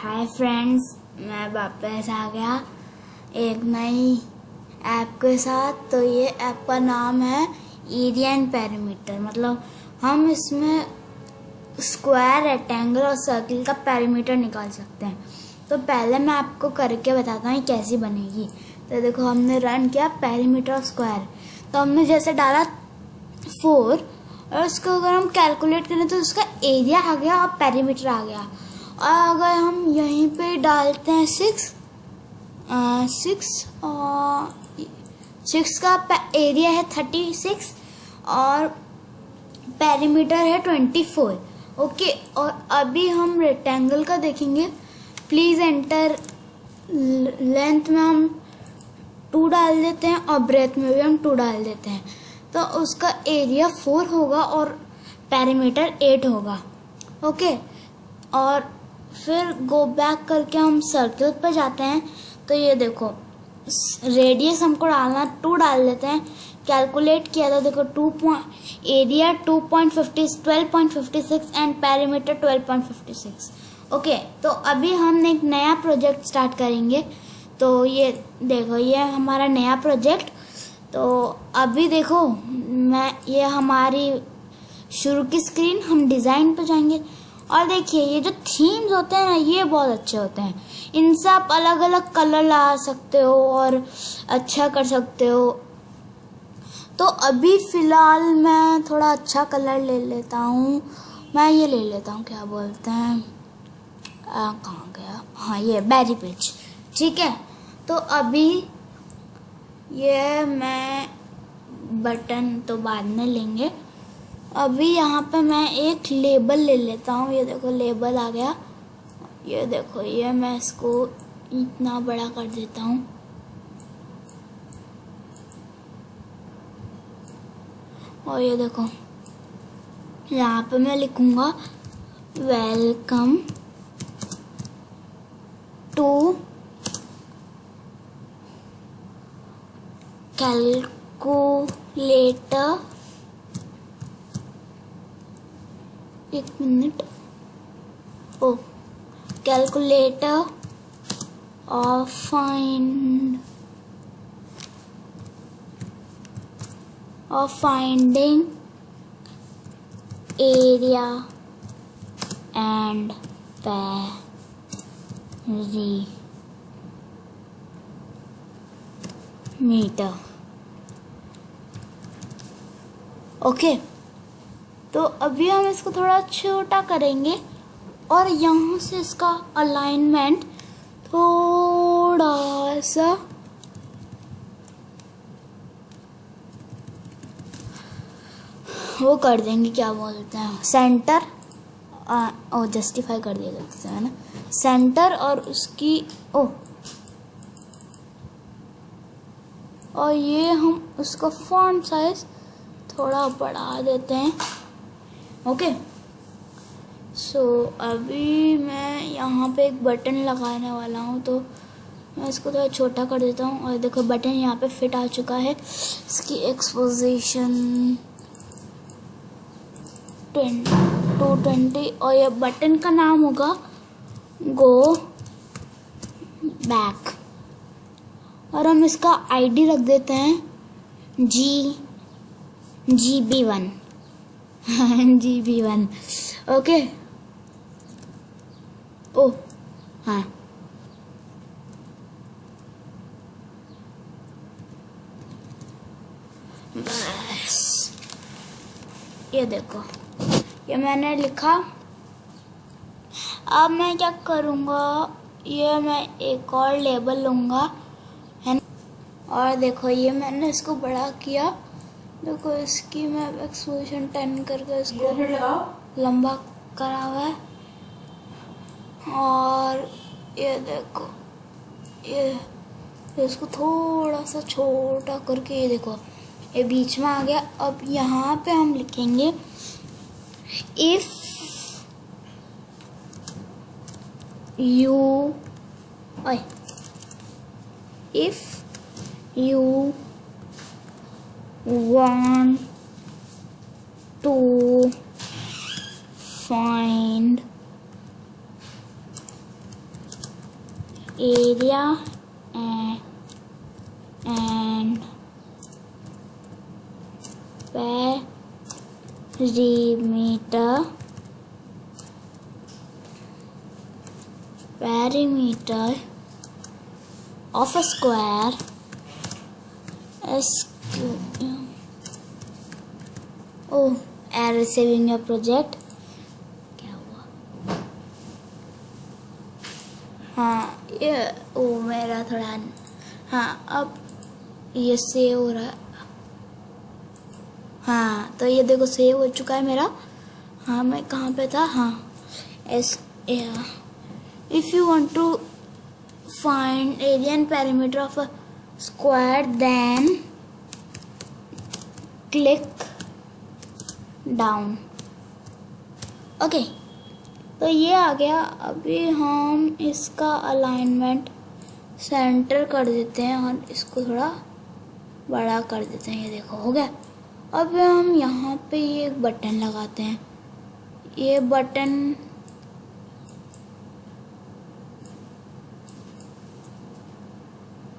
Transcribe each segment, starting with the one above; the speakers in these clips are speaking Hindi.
हाय फ्रेंड्स, मैं वापस आ गया एक नई ऐप के साथ। तो ये ऐप का नाम है एरिया एंड पेरीमीटर। मतलब हम इसमें स्क्वायर, रेक्टेंगल और सर्किल का पेरीमीटर निकाल सकते हैं। तो पहले मैं आपको करके बताता हूँ कैसी बनेगी। तो देखो, हमने रन किया पेरीमीटर ऑफ स्क्वायर। तो हमने जैसे डाला 4 और उसको अगर हम कैलकुलेट करें तो उसका एरिया आ गया और पेरीमीटर आ गया। और अगर हम यहीं पे डालते हैं 6 का एरिया है 36 और पेरीमीटर है 24। ओके, और अभी हम रेक्टेंगल का देखेंगे। Please enter. लेंथ में हम 2 डाल देते हैं और ब्रेथ में भी हम 2 डाल देते हैं। तो उसका एरिया 4 होगा और पेरीमीटर 8 होगा। ओके, और फिर गो बैक करके हम सर्कल पर जाते हैं। तो ये देखो, रेडियस हमको डालना 2 डाल देते हैं। कैलकुलेट किया था, देखो एरिया 12.56 एंड पेरीमीटर 12.56। ओके, तो अभी हम एक नया प्रोजेक्ट स्टार्ट करेंगे। तो ये देखो, ये हमारा नया प्रोजेक्ट। तो अभी देखो, ये हमारी शुरू की स्क्रीन, हम डिज़ाइन पे जाएंगे। और देखिए, ये जो थीम्स होते हैं ना, ये बहुत अच्छे होते हैं। इनसे आप अलग अलग कलर ला सकते हो और अच्छा कर सकते हो। तो अभी फ़िलहाल मैं थोड़ा अच्छा कलर ले लेता हूँ। मैं ये ले लेता हूँ, क्या बोलते हैं, कहाँ गया, हाँ ये बेरी पिच। ठीक है, तो अभी ये मैं बटन तो बाद में लेंगे। अभी यहाँ पे मैं एक लेबल ले लेता हूँ। ये देखो, लेबल आ गया। ये देखो, ये मैं इसको इतना बड़ा कर देता हूँ। और ये देखो, यहाँ पे मैं लिखूँगा वेलकम टू कैलकुलेटर। एक minute, oh calculator of finding area and perimeter. Okay, तो अभी हम इसको थोड़ा छोटा करेंगे और यहाँ से इसका अलाइनमेंट थोड़ा सा वो कर देंगे, क्या बोलते हैं, सेंटर। और जस्टिफाई कर दिया जाता है ना, सेंटर। और उसकी और ये हम उसका फॉन्ट साइज थोड़ा बढ़ा देते हैं। ओके, सो अभी मैं यहाँ पे एक बटन लगाने वाला हूँ। तो मैं इसको थोड़ा छोटा कर देता हूँ। और देखो, बटन यहाँ पे फिट आ चुका है। इसकी एक्सपोजिशन 220 और ये बटन का नाम होगा गो बैक। और हम इसका आईडी रख देते हैं GB1 GB1। ओके, हाँ, बस ये देखो, ये मैंने लिखा। अब मैं क्या करूँगा, ये मैं एक और लेबल लूँगा, है ना। और देखो, ये मैंने इसको बड़ा किया। देखो, इसकी मैं एक्सपोजिशन 10 करके इसको लंबा करा हुआ है। और ये देखो, ये इसको थोड़ा सा छोटा करके, ये देखो, ये बीच में आ गया। अब यहाँ पे हम लिखेंगे if you want to find area and perimeter of a square oh, error saving your project. क्या हुआ? हाँ ये मेरा थोड़ा, हाँ अब ये सेव हो रहा है। हाँ तो ये देखो सेव हो चुका है मेरा। हाँ मैं कहाँ पे था? हाँ if you want to find area and perimeter of a square, then click down. Okay तो ये आ गया। अभी हम इसका अलाइनमेंट सेंटर कर देते हैं और इसको थोड़ा बड़ा कर देते हैं। ये देखो हो गया। अब हम यहाँ पे ये एक बटन लगाते हैं। ये बटन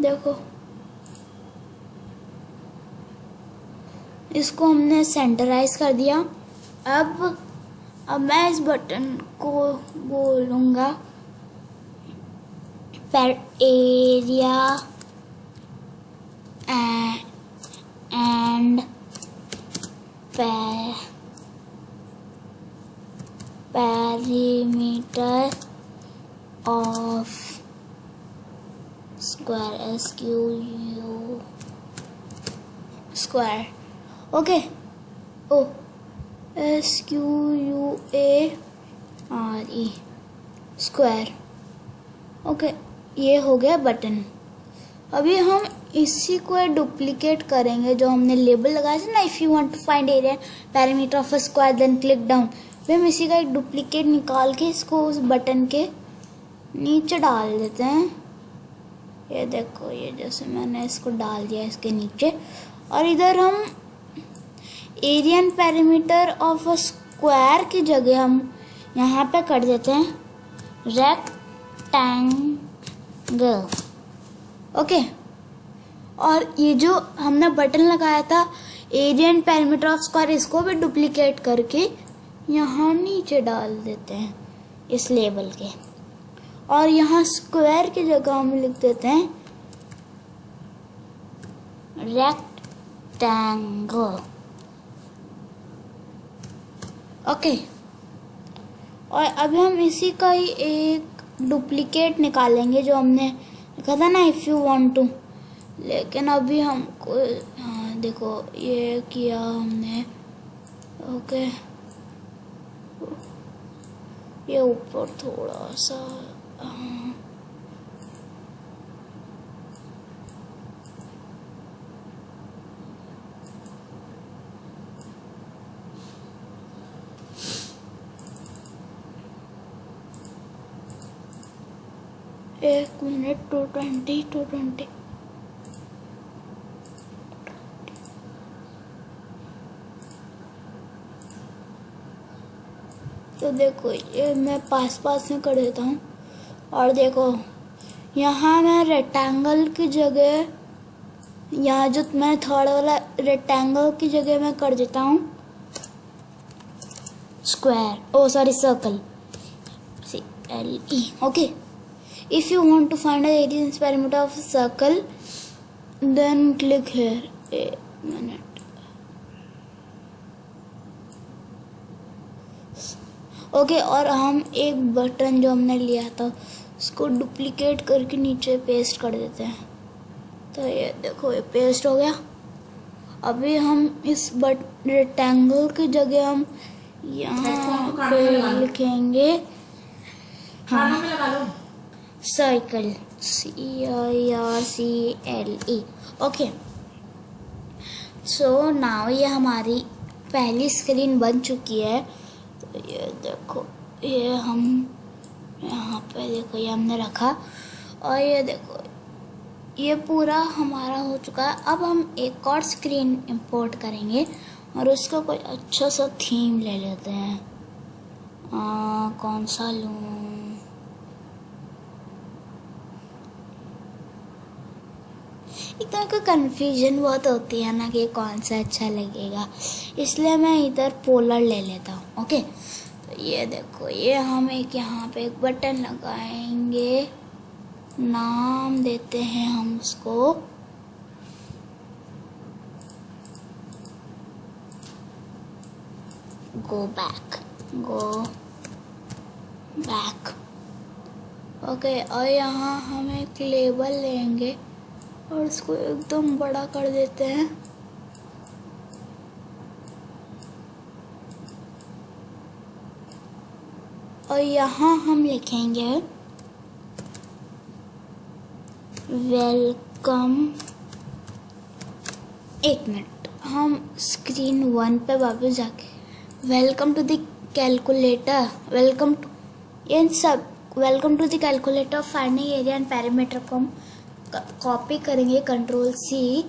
देखो, इसको हमने सेंटराइज कर दिया। अब मैं इस बटन को बोलूँगा पर area and perimeter of square square okay oh SQUARE square. Okay ये हो गया बटन। अभी हम इसी को डुप्लीकेट करेंगे जो हमने लेबल लगाया था ना, if you want to find area parameter of a square then click down. फिर हम इसी का एक डुप्लीकेट निकाल के इसको उस बटन के नीचे डाल देते हैं। ये देखो, ये जैसे मैंने इसको डाल दिया इसके नीचे। और इधर हम area and parameter of a square की जगह हम यहाँ पे कर देते हैं रेक्टेंगल। ओके और ये जो हमने बटन लगाया था area and parameter of square, इसको भी डुप्लीकेट करके यहाँ नीचे डाल देते हैं इस लेबल के। और यहाँ स्क्वायर की जगह हम लिख देते हैं रेक्टेंगल। ओके और अभी हम इसी का ही एक डुप्लीकेट निकालेंगे जो हमने लिखा था ना इफ़ यू वांट टू। लेकिन अभी हमको, हाँ देखो ये किया हमने। ओके ये ऊपर थोड़ा सा, एक मिनट 220 तो देखो ये मैं पास में कर देता हूँ। और देखो यहाँ मैं रेक्टेंगल की जगह, यहाँ जो मैं थर्ड वाला रेक्टेंगल की जगह मैं कर देता हूँ square, oh sorry circle, CLE। Okay if you want to find the area and perimeter of a circle then click here। एक मिनट, ओके और हम एक बटन जो हमने लिया था उसको डुप्लीकेट करके नीचे पेस्ट कर देते हैं। तो ये देखो ये पेस्ट हो गया। अभी हम इस रेक्टेंगल की जगह हम यहाँ पे लिखेंगे हाँ circle, CIRCLE। Okay so now ये हमारी पहली स्क्रीन बन चुकी है। तो ये देखो ये हम यहाँ पे देखो ये हमने रखा और ये देखो ये पूरा हमारा हो चुका है। अब हम एक और स्क्रीन इंपोर्ट करेंगे और उसका कोई अच्छा सा थीम ले लेते हैं। कौन सा लूँ? एक तरह का कन्फ्यूजन बहुत होती है ना कि कौन सा अच्छा लगेगा, इसलिए मैं इधर पोलर ले लेता हूँ। ओके, तो ये देखो, ये हम एक यहाँ पे एक बटन लगाएंगे, नाम देते हैं हम उसको गो बैक। ओके, और यहाँ हम एक लेबल लेंगे और उसको एकदम बड़ा कर देते हैं। और यहाँ हम लिखेंगे वेलकम। एक मिनट, हम स्क्रीन 1 पे वापस जाके welcome to the calculator, welcome to the calculator finding area and parameter को हम कॉपी करेंगे, Ctrl+C,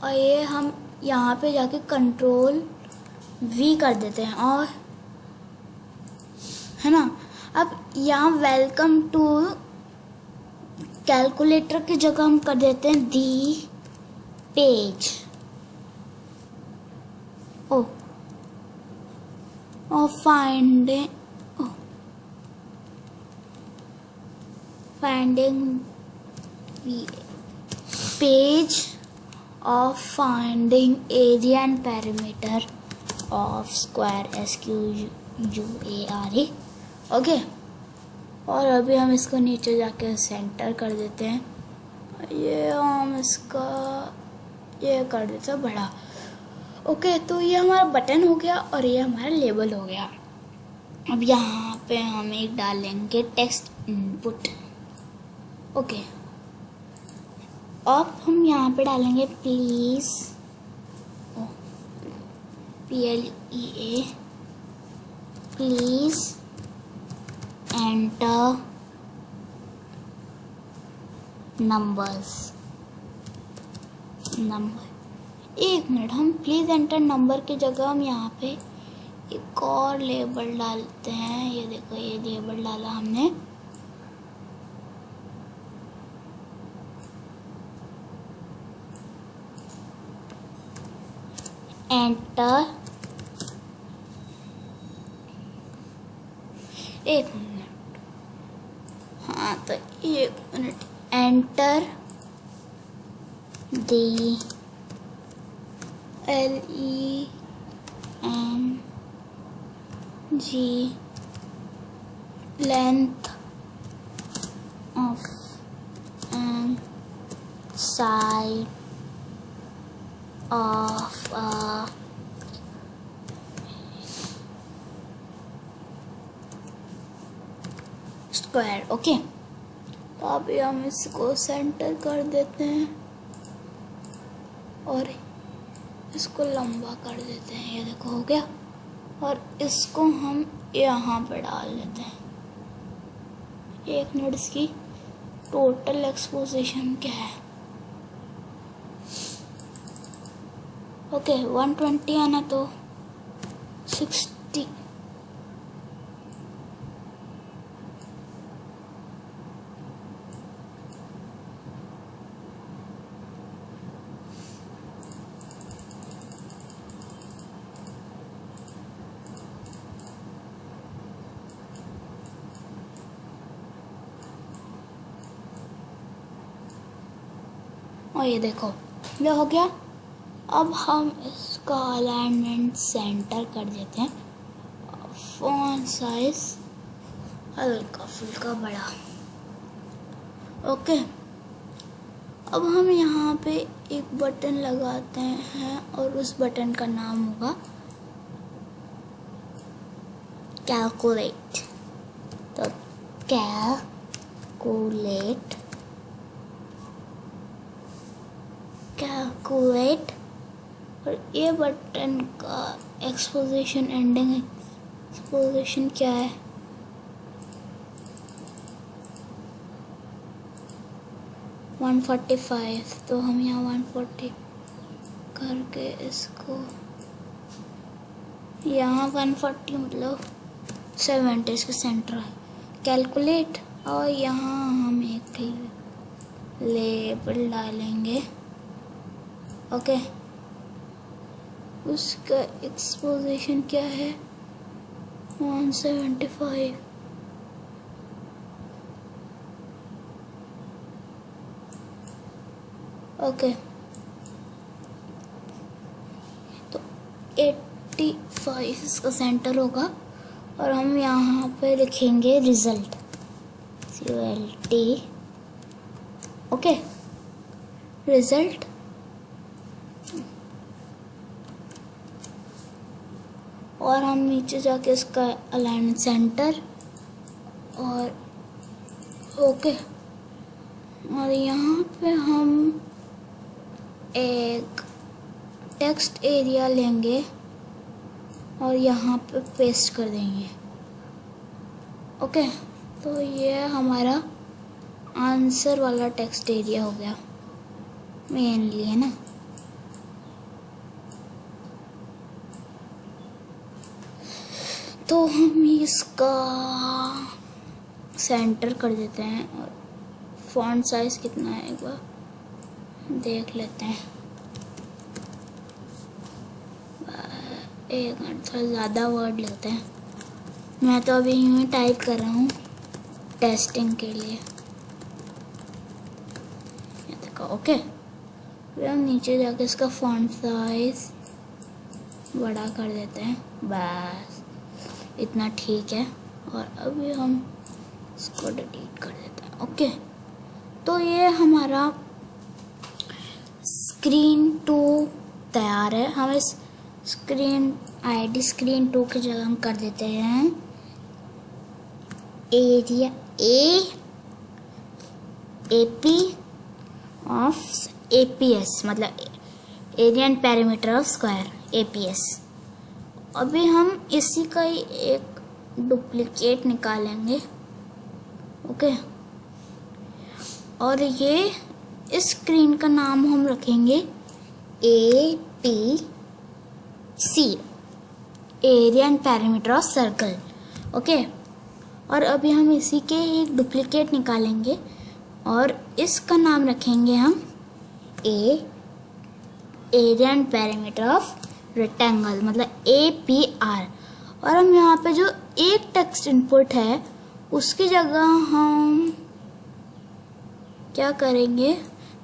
और ये हम यहाँ पे जाके Ctrl+V कर देते हैं, और है ना। अब यहाँ वेलकम टू कैलकुलेटर की जगह हम कर देते हैं दी पेज। और finding page of finding area and perimeter of square SQUARE। Okay, और अभी हम इसको नीचे जाके सेंटर कर देते हैं, ये हम इसका ये कर देते हैं बड़ा। ओके, तो ये हमारा बटन हो गया और ये हमारा लेबल हो गया। अब यहाँ पे हम एक डालेंगे टेक्स्ट इनपुट। ओके, अब हम यहाँ पे डालेंगे please, PLEA, please enter number. एक मिनट, हम प्लीज एंटर नंबर की जगह हम यहाँ पे एक और लेबल डालते हैं। ये देखो, ये लेबल डाला हमने, एंटर। एक मिनट, हाँ तो एक minute, enter the LENG length of an side of a square. Okay, तो अभी हम इसको सेंटर कर देते हैं और इसको लंबा कर देते हैं। ये देखो, हो गया। और इसको हम यहाँ पे डाल देते हैं। एक मिनट, इसकी टोटल एक्सपोजिशन क्या है? ओके, 120 आना तो 60। और ये देखो, ये हो गया। अब हम इसका अलाइनमेंट सेंटर कर देते हैं, फॉन्ट साइज हल्का फुल्का बड़ा। ओके, अब हम यहाँ पे एक बटन लगाते हैं और उस बटन का नाम होगा कैलकुलेट। तो कैलकुलेट, और ये बटन का एक्सपोजिशन, एंडिंग एक्सपोजिशन क्या है? वन 145। तो हम यहाँ 140 करके इसको यहाँ 140 मतलब 70 इसका सेंटर है, कैलकुलेट। और यहाँ हम एक लेबल डालेंगे ओके, उसका एक्सपोजिशन क्या है 175। ओके, तो 85 इसका सेंटर होगा और हम यहाँ पे लिखेंगे रिजल्ट COLT। ओके, रिजल्ट और हम नीचे जाके इसका अलाइन सेंटर और ओके, और यहाँ पे हम एक टेक्स्ट एरिया लेंगे और यहाँ पे पेस्ट कर देंगे। ओके, तो ये हमारा आंसर वाला टेक्स्ट एरिया हो गया मेनली, है ना। तो हम इसका सेंटर कर देते हैं और फॉन्ट साइज कितना है एक बार देख लेते हैं। एक मिनट, थोड़ा ज़्यादा वर्ड लेते हैं। मैं तो अभी यूँ ही टाइप कर रहा हूँ टेस्टिंग के लिए। ये देखो, ओके, फिर हम नीचे जाके इसका फॉन्ट साइज बड़ा कर देते हैं, बस इतना ठीक है। और अभी हम इसको डिलीट कर देते हैं। ओके, तो ये हमारा स्क्रीन 2 तैयार है। हम इस स्क्रीन स्क्रीन 2 की जगह हम कर देते हैं एरिया AP ऑफ APS, मतलब area and parameter of square APS। अभी हम इसी का ही एक डुप्लीकेट निकालेंगे। ओके, और ये इस स्क्रीन का नाम हम रखेंगे APC, area and parameter of circle. Okay, और अभी हम इसी के एक डुप्लीकेट निकालेंगे और इसका नाम रखेंगे हम area and parameter of rectangle, मतलब APR। और हम यहाँ पे जो एक टेक्स्ट इनपुट है उसकी जगह हम क्या करेंगे,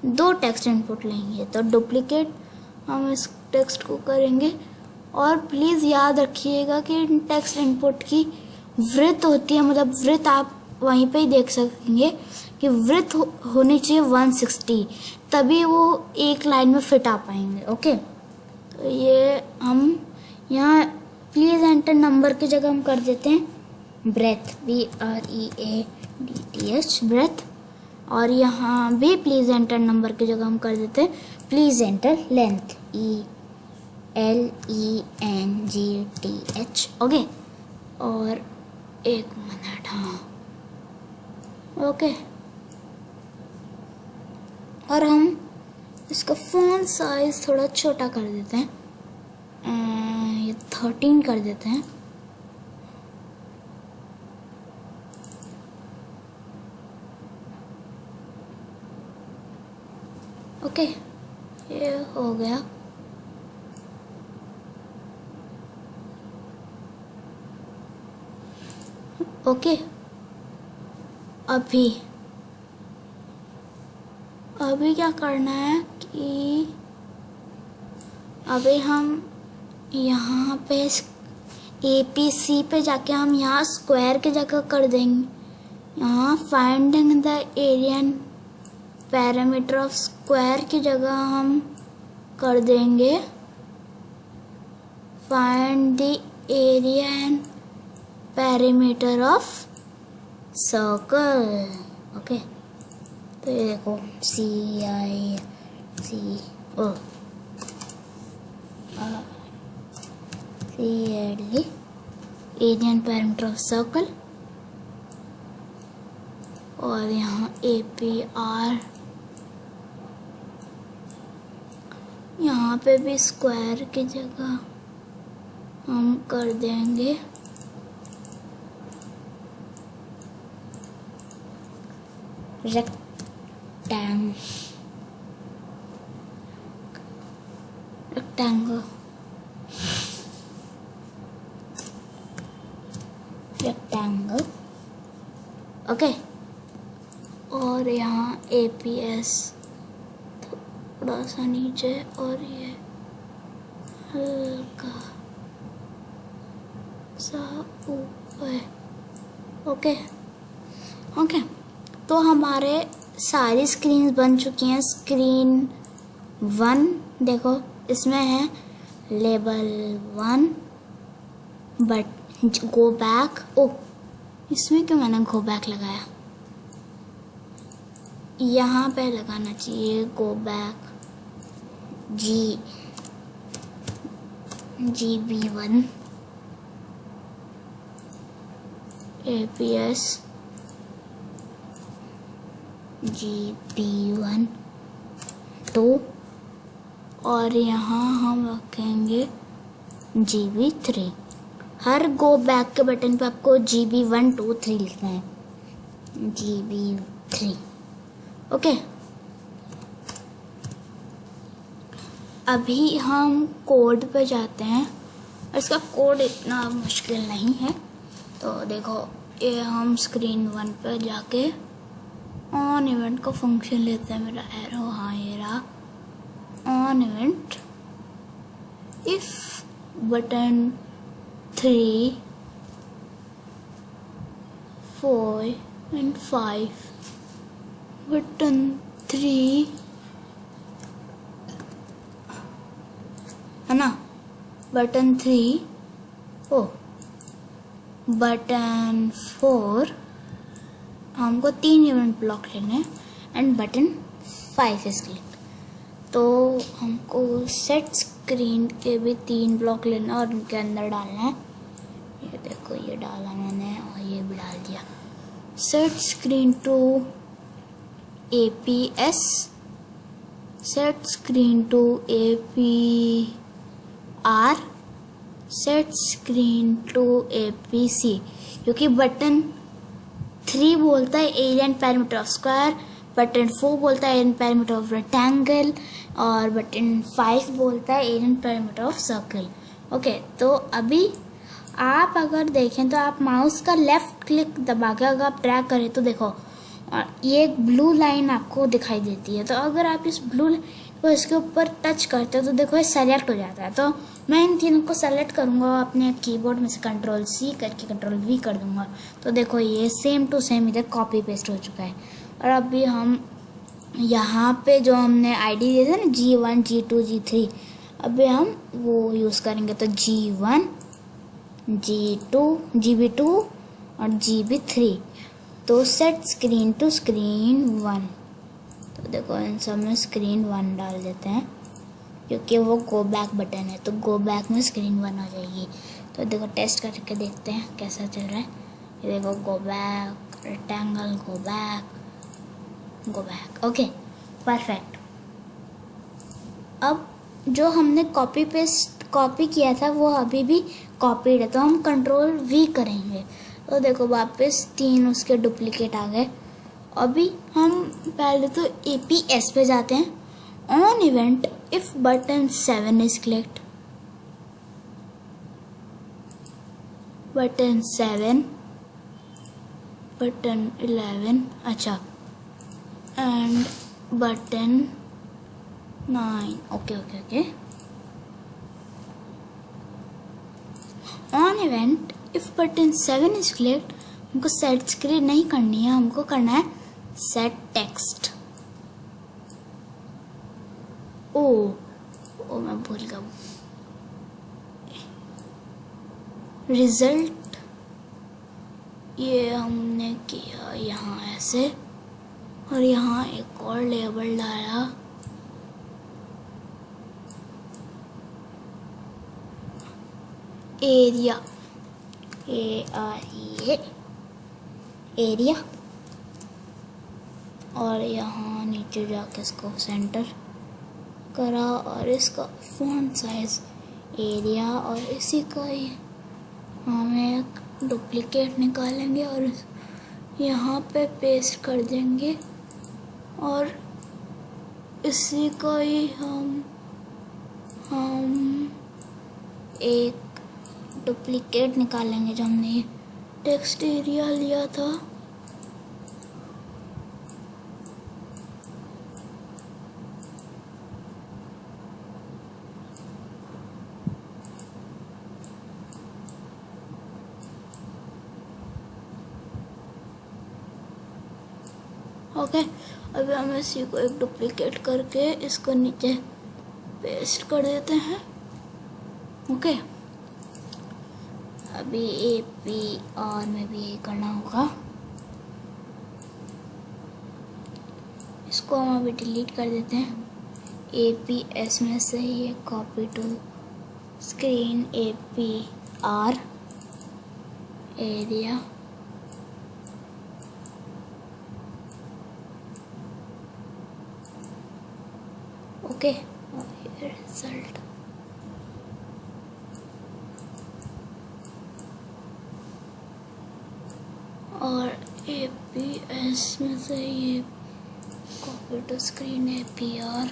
2 टेक्स्ट इनपुट लेंगे। तो डुप्लीकेट हम इस टेक्स्ट को करेंगे और प्लीज़ याद रखिएगा कि टेक्स्ट इनपुट की वृत्त होती है, मतलब वृत्त आप वहीं पे ही देख सकेंगे कि वृत्त होनी चाहिए 160, तभी वो एक लाइन में फिट आ पाएंगे। ओके, तो ये हम यहाँ प्लीज़ एंटर नंबर की जगह हम कर देते हैं ब्रेथ BREADTH ब्रेथ। और यहाँ भी प्लीज़ एंटर नंबर की जगह हम कर देते हैं please enter length LENGTH। Okay, और एक मिनट, हाँ ओके, और हम इसका फॉन्ट साइज थोड़ा छोटा कर देते हैं, ये 13 कर देते हैं। ओके, ये हो गया। ओके, अभी क्या करना है कि अभी हम यहाँ पे APC पे जाके हम यहाँ स्क्वायर की जगह कर देंगे, यहाँ finding the area and parameter of square की जगह हम कर देंगे find the area and parameter of circle. Okay, तो ये देखो CAD area and parameter of circle, और यहाँ APR, यहाँ पे भी स्क्वायर की जगह हम कर देंगे rectangle, ओके। और यहाँ APS थोड़ा सा नीचे और ये हल्का सा ऊपर, ओके। तो हमारे सारी स्क्रीन बन चुकी हैं। स्क्रीन 1 देखो, इसमें है लेबल 1 बट गो बैक। ओ, इसमें क्यों मैंने गो बैक लगाया? यहाँ पे लगाना चाहिए go back GB1 APS GB1 2 और यहाँ हम रखेंगे GB3। हर गो बैक के बटन पे आपको GB1 2 3 लिखना है, GB3, ओके। अभी हम कोड पे जाते हैं। इसका कोड इतना मुश्किल नहीं है। तो देखो, ये हम स्क्रीन 1 पे जाके ऑन इवेंट का फंक्शन लेते हैं। मेरा एरो, हाँ ये रहा on event. If button 3 4 and 5, button 3 है ना, बटन 3 ओ बटन 4 हमको 3 इवेंट ब्लॉक लेने हैं एंड बटन 5 इज क्लिक। तो हमको सेट स्क्रीन के भी 3 ब्लॉक लेना और उनके अंदर डालना है। ये देखो, ये डाला मैंने और ये भी डाल दिया। Set screen to APS, set screen to APR, set screen to APC, क्योंकि बटन 3 बोलता है area and parameter of square, button 4 बोलता है area and parameter of rectangle और बटन 5 बोलता है area and parameter of circle, okay. तो अभी आप अगर देखें तो आप माउस का लेफ्ट क्लिक दबा के अगर आप ड्रैग करें तो देखो ये एक ब्लू लाइन आपको दिखाई देती है। तो अगर आप इस ब्लू को इसके ऊपर टच करते हो तो देखो ये सेलेक्ट हो जाता है। तो मैं इन तीनों को सेलेक्ट करूँगा अपने कीबोर्ड में से, Ctrl+C करके Ctrl+V कर दूँगा। तो देखो ये सेम टू सेम इधर कॉपी पेस्ट हो चुका है। और अभी हम यहाँ पे जो हमने ID दिए थे ना G1 G2 G3, अभी हम वो यूज़ करेंगे। तो G1 G2 GB2 और GB3। तो सेट स्क्रीन टू स्क्रीन 1, तो देखो इन सब में स्क्रीन 1 डाल देते हैं क्योंकि वो गो बैक बटन है। तो गो बैक में स्क्रीन 1 हो जाएगी। तो देखो टेस्ट करके देखते हैं कैसा चल रहा है। ये देखो go back, rectangle, go back, okay perfect. अब जो हमने कॉपी किया था वो अभी भी कॉपीड है, तो हम Ctrl+V करेंगे। तो देखो वापस 3 उसके डुप्लीकेट आ गए। अभी हम पहले तो APS पे जाते हैं। On event if button 7 is clicked, button 7, button 11, अच्छा, and button 9, okay. On event if button 7 is clicked, हमको सेट स्क्रीन नहीं करनी है, हमको करना है सेट टेक्स्ट। ओ मैं भूल गया। रिजल्ट ये हमने किया यहाँ ऐसे, और यहाँ एक और लेबल डाला। एरिया, एरिया, और यहाँ नीचे जाके इसको सेंटर करा और इसका फॉन्ट साइज एरिया, और इसी का ही हम एक डुप्लीकेट निकालेंगे और यहाँ पे पेस्ट कर देंगे, और इसी का ही हम हम एक डुप्लीकेट निकालेंगे जो हमने टेक्स्ट एरिया लिया था। ओके, अभी हम इसी को एक डुप्लीकेट करके इसको नीचे पेस्ट कर देते हैं। ओके, अभी APR में भी ये करना होगा। इसको हम अभी डिलीट कर देते हैं। APS में से ये copy to screen APR area. Okay, result और APS में से ये कॉपी टू स्क्रीन APR।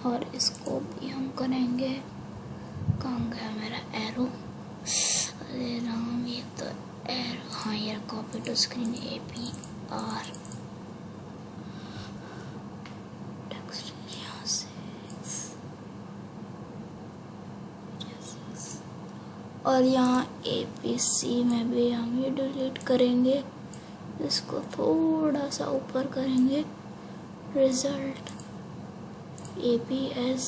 और इसको भी हम करेंगे। कहाँ गया मेरा एरो? अरे राम, ये तो एरो। हाँ यार, copy to screen APR text यहाँ से। और यहाँ APC में भी हम ये डिलीट करेंगे। इसको थोड़ा सा ऊपर करेंगे। Result APS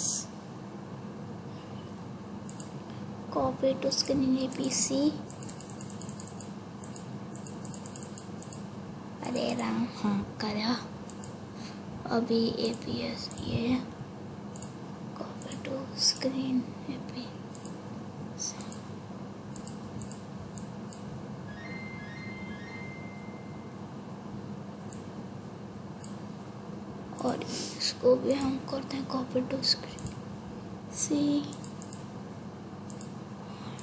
copy to screen APC। अरे राम, हाँ करा। अभी APS ये कॉपी टू स्क्रीन APC। और इसको भी हम करते हैं कॉपी टू स्क्रीन C।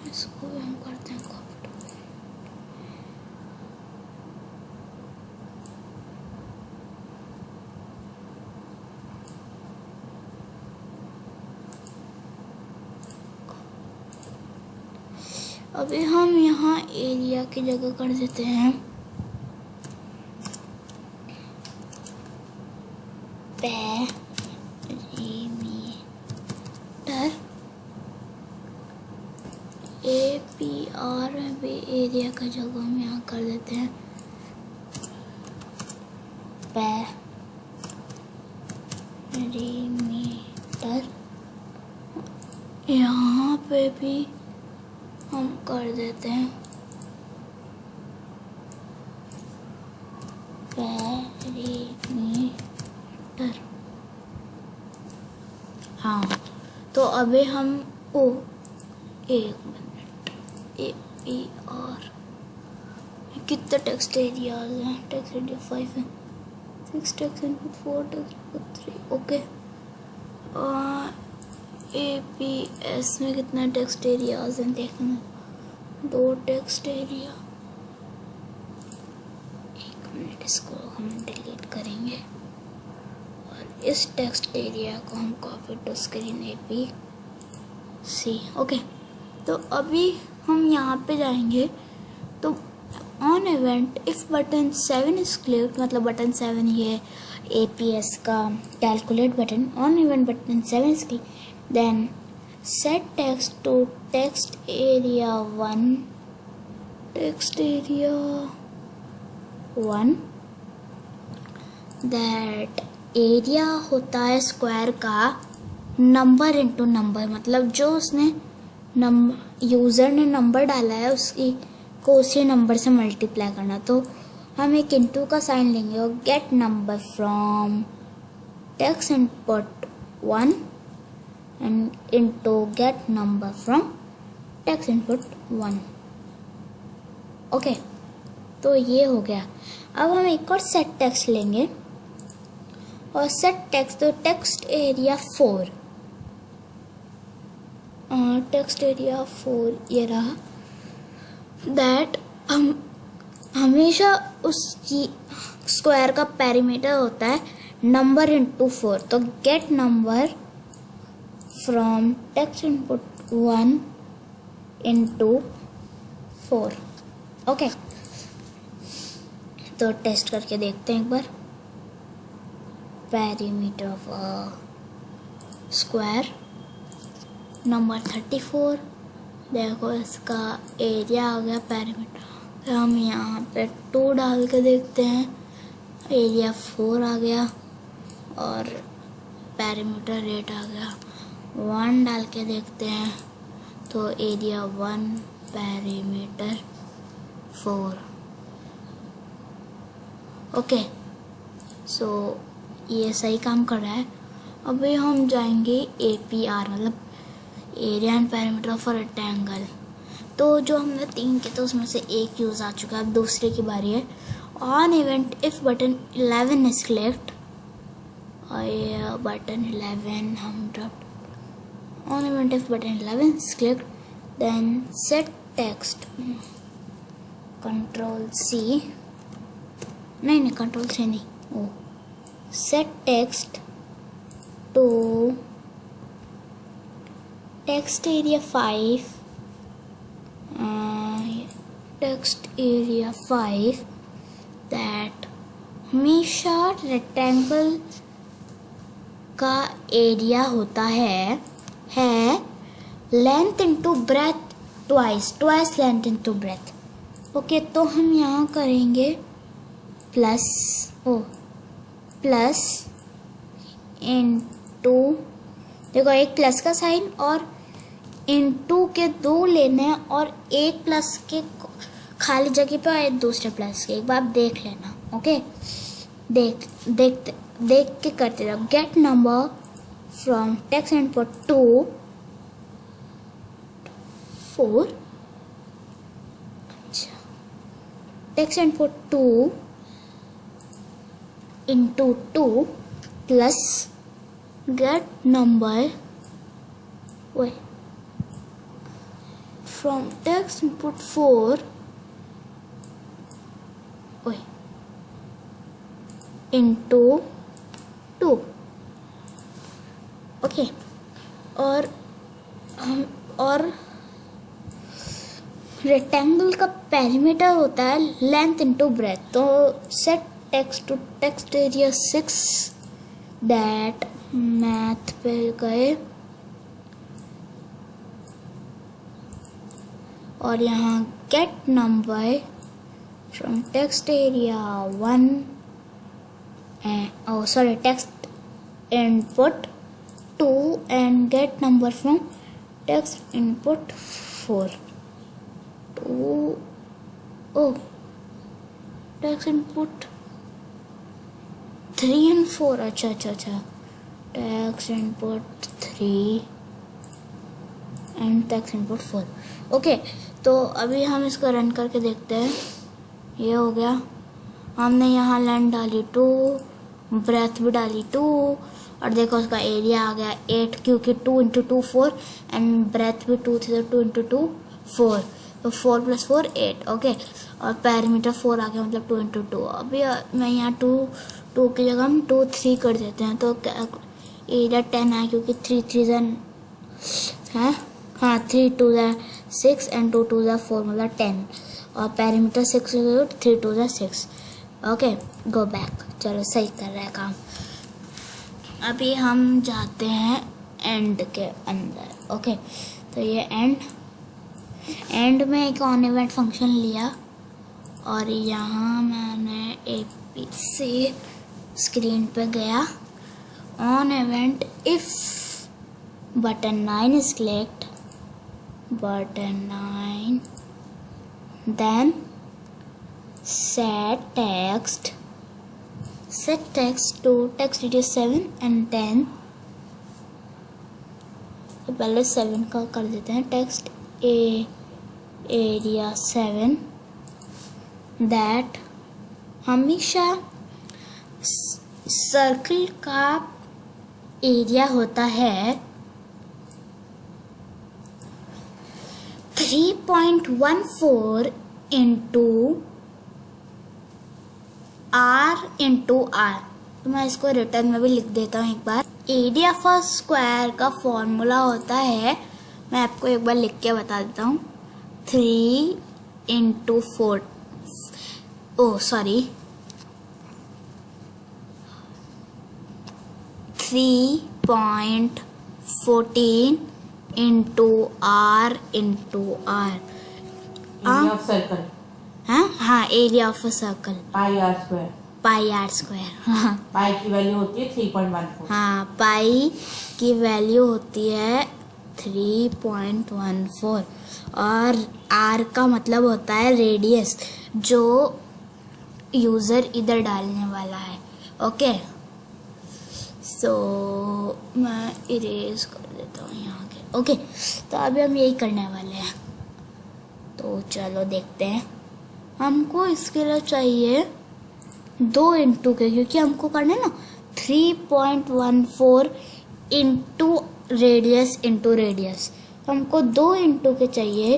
इसको भी हम करते हैं कॉपी टू। अभी हम यहाँ एरिया की जगह कर देते हैं पैरामीटर। APR में भी एरिया का जगह हम यहाँ कर देते हैं पैरामीटर। यहाँ पे भी हम कर देते हैं पैरामीटर। हाँ, तो अभी हम एक मिनट, APR कितने टेक्स्ट एरियाज हैं? टेक्स्ट एरिया 5 है, 6 text input, 4 text input, 3। Okay, APS में कितना टेक्स्ट एरियाज हैं देखना। 2 टेक्स्ट एरिया। एक मिनट, इसको हम डिलीट करेंगे और इस टेक्स्ट एरिया को हम copy to screen APC। Okay, तो अभी हम यहाँ पे जाएंगे तो on event if button 7 is clicked, मतलब बटन 7 ये APS का calculate button, on event button 7 is click, then set text to text area 1, text area 1। That area होता है स्क्वायर का नंबर इनटू नंबर, मतलब जो उसने यूज़र ने नंबर डाला है उसकी को उसी नंबर से मल्टीप्लाई करना। तो हम एक इनटू का साइन लेंगे और get number from text input 1 and into get number from text input 1। Okay, तो ये हो गया। अब हम एक और सेट टेक्स्ट लेंगे और सेट टेक्स्ट तो टेक्स्ट एरिया 4। टेक्स्ट एरिया 4 ये रहा, दैट हम हमेशा उसकी स्क्वायर का पेरीमीटर होता है नंबर इंटू 4। तो get number from text input 1 into 4। Okay, तो टेस्ट करके देखते हैं एक बार। पेरीमीटर ऑफ स्क्वायर नंबर 34, देखो इसका एरिया आ गया पेरीमीटर। हम यहाँ पे 2 डाल के देखते हैं, एरिया 4 आ गया और पेरीमीटर 8 आ गया। 1 डाल के देखते हैं तो एरिया 1 पेरीमीटर 4। ओके, सो ये सही काम कर रहा है। अभी हम जाएंगे APR, मतलब area and perimeter of a rectangle. तो जो हमने 3 किए थे उसमें से एक यूज़ आ चुका है, अब दूसरे की बारी है। On event if button 11 is clicked, और ये बटन 11 हम drop. On event if button 11 is clicked, then set text Ctrl+C, नहीं Ctrl+C नहीं, ओ set text to text area 5, text area 5, that हमेशा रेक्टेंगल का एरिया होता है length into breadth twice length into breadth. Okay, तो हम यहाँ करेंगे प्लस इंटू, देखो एक प्लस का साइन और इंटू के 2 लेने हैं और एक प्लस के खाली जगह पे और दूसरे प्लस के, एक बार देख लेना। ओके, देख के करते रहो। Get number from text input 2 4, अच्छा text input 2 into 2 plus get number from text input 4 into 2। ओके, और रेक्टेंगल का पेरीमीटर होता है लेंथ इंटू ब्रेथ। तो set text to text area 6, that math पे गए और यहाँ get number from text area 1 text input 2 and get number from text input 4 2 text input 3 and 4, अच्छा text input 3 and text input 4। Okay, तो अभी हम इसको रन करके देखते हैं। ये हो गया, हमने यहाँ लेंथ डाली 2, ब्रेथ भी डाली 2 और देखो उसका एरिया आ गया 8, क्योंकि 2 into 2 4 एंड ब्रेथ भी 2 थी, तो 2 into 2 4, तो 4 + 4 8। ओके, और पेरीमीटर 4 आ गया, मतलब 2 into 2। अभी मैं यहाँ 2 की जगह हम 2 3 कर देते हैं, तो एरिया 10 है, क्योंकि 3 3 है, हाँ 3 2 6 एंड 2 2 4, मतलब 10, और पेरीमीटर 6 3 2 6। ओके, गो बैक, चलो सही कर रहा है काम। अभी हम जाते हैं एंड के अंदर। ओके, तो ये एंड में एक ऑन इवेंट फंक्शन लिया और यहाँ मैंने AP से स्क्रीन पे गया। On event if button 9 is clicked, button 9, then set text to text area 7 and then तो पहले 7 का कर देते हैं, टेक्स्ट एरिया 7, दैट हमेशा सर्कल का एरिया होता है 3.14 इंटू आर इंटू आर। तो मैं इसको रिटर्न में भी लिख देता हूँ एक बार। एरिया ऑफ अ स्क्वायर का फॉर्मूला होता है, मैं आपको एक बार लिख के बता देता हूँ, 3 into 4 3.14 into r into r. Area of circle. हाँ, area of a circle pi r square. Pi r square. हाँ, पाई की वैल्यू होती है 3.14। हाँ, पाई की वैल्यू होती है 3.14 और आर का मतलब होता है रेडियस, जो यूज़र इधर डालने वाला है। ओके, सो मैं इरेज कर देता हूँ यहाँ के। ओके, तो अभी हम यही करने वाले हैं। तो चलो देखते हैं। हमको इसके लिए चाहिए 2 इंटू के, क्योंकि हमको करना है ना 3.14 इंटू रेडियस इंटू रेडियस। हमको 2 इंटू के चाहिए।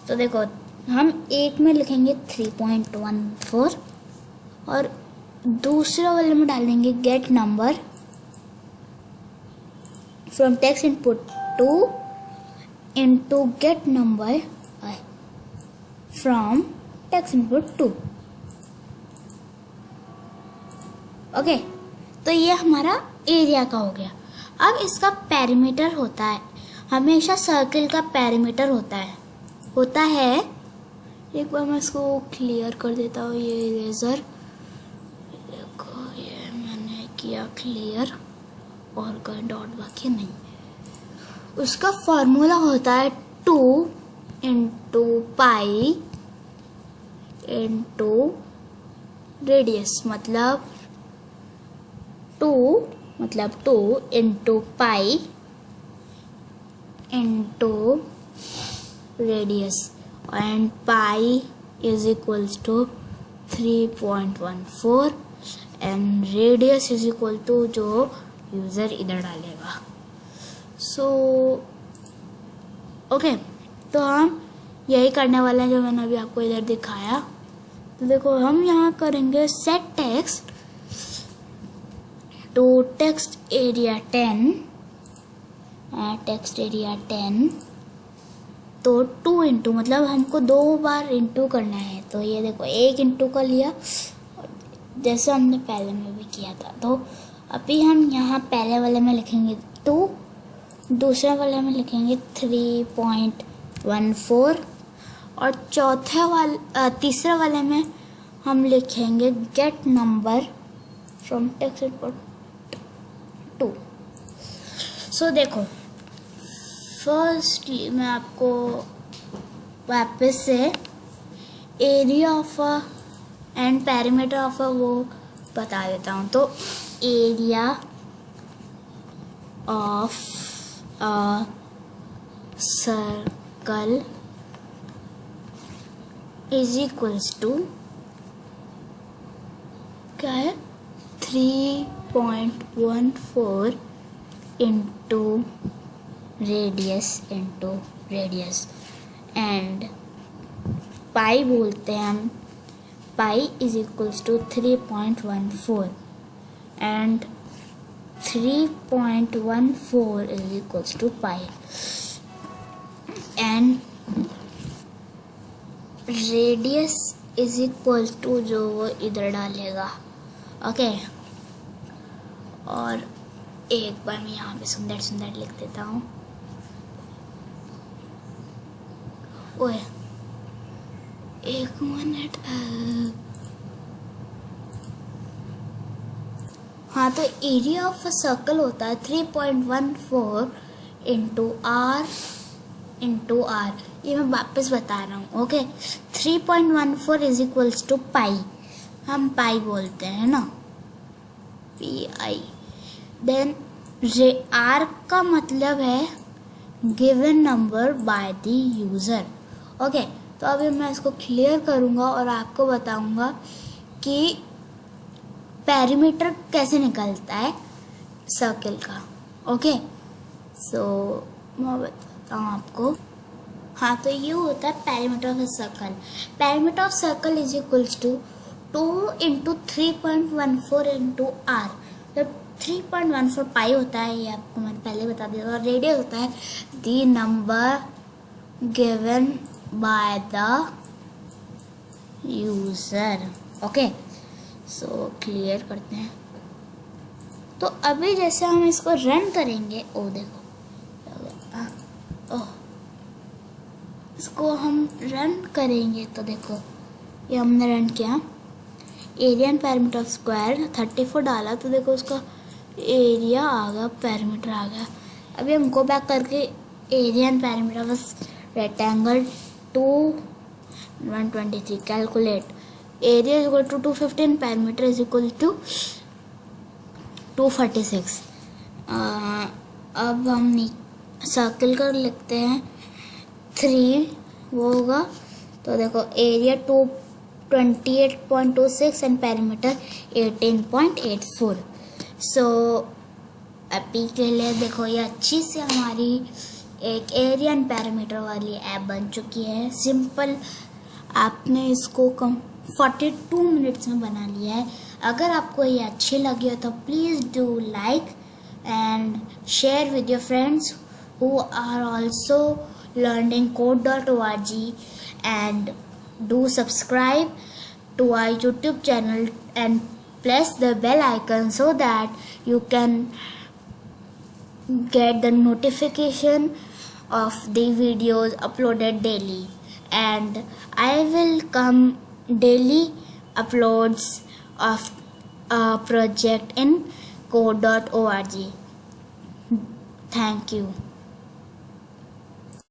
तो देखो, हम एक में लिखेंगे 3.14 और दूसरे वाले में डालेंगे get number from text input 2 into get number from text input 2। Okay, तो ये हमारा एरिया का हो गया। अब इसका पेरीमीटर होता है, हमेशा सर्कल का पेरीमीटर होता है। एक बार मैं इसको क्लियर कर देता हूँ, ये इरेजर। देखो, ये मैंने किया क्लियर और कोई डॉट बाकी नहीं। उसका फॉर्मूला होता है 2 इंटू पाई इंटू रेडियस, मतलब 2 into pi into radius, and pi is equals to 3.14 and radius is equal to जो यूज़र इधर डालेगा। सो ओके, तो हम यही करने वाले हैं जो मैंने अभी आपको इधर दिखाया। तो देखो, हम यहाँ करेंगे set text to text area 10 तो 2 इंटू, मतलब हमको 2 बार इंटू करना है। तो ये देखो, 1 इंटू का लिया जैसे हमने पहले में भी किया था। तो अभी हम यहाँ पहले वाले में लिखेंगे 2, दूसरे वाले में लिखेंगे 3.14 और तीसरे वाले में हम लिखेंगे get number from text input 2। So देखो, फर्स्टली मैं आपको वापस से area of and perimeter of वो बता देता हूँ। तो area of a circle is equals to क्या है, 3.14 इंटू रेडियस एंड पाई बोलते हैं हम। Pi is equals to 3.14 and 3.14 is equals to pi and radius is equal to जो वो इधर डालेगा। ओके, और एक बार मैं यहाँ पे सुंदर सुंदर लिख देता हूँ। ओए, 1 मिनट। हाँ, तो एरिया ऑफ अ सर्कल होता है 3.14 इंटू आर इंटू आर। ये मैं वापस बता रहा हूँ। ओके, 3.14 इज इक्वल्स टू पाई, हम पाई बोलते हैं ना, PI। देन आर का मतलब है given number by the user. Okay, तो अभी मैं इसको क्लियर करूँगा और आपको बताऊँगा कि पेरीमीटर कैसे निकलता है सर्कल का। ओके, सो मैं बताता हूँ आपको। हाँ, तो ये होता है perimeter of circle. Perimeter of circle is equals to 2 into 3.14 into r. तो 3.14 पाई होता है, ये आपको मैंने पहले बता दिया. और रेडियस होता है the number given by the user. Okay, so clear करते हैं. तो अभी जैसे हम इसको रन करेंगे, ओ देखो, ओह, इसको हम रन करेंगे तो देखो ये हमने रन किया. Area and parameter of square 34 डाला तो देखो उसका एरिया आ गया, पैरामीटर आ गया. अभी हम गो बैक करके area and parameter of rectangle 123 calculate. Area is equal to 215, parameter is equal to 246. अब हम सर्कल कर लिखते हैं 3, वो होगा. तो देखो एरिया 228.26 एंड पैरामीटर 18.84. सो अभी के लिए देखो ये अच्छी से हमारी एक एरिया एंड पैरामीटर वाली ऐप बन चुकी है. सिंपल, आपने इसको 42 मिनट्स में बना लिया है. अगर आपको ये अच्छी लगी हो तो please do like and share with your friends who are also learning code.org, and do subscribe to our YouTube channel and press the bell icon so that you can get the notification of the videos uploaded daily. And I will come daily uploads of a project in code.org. Thank you.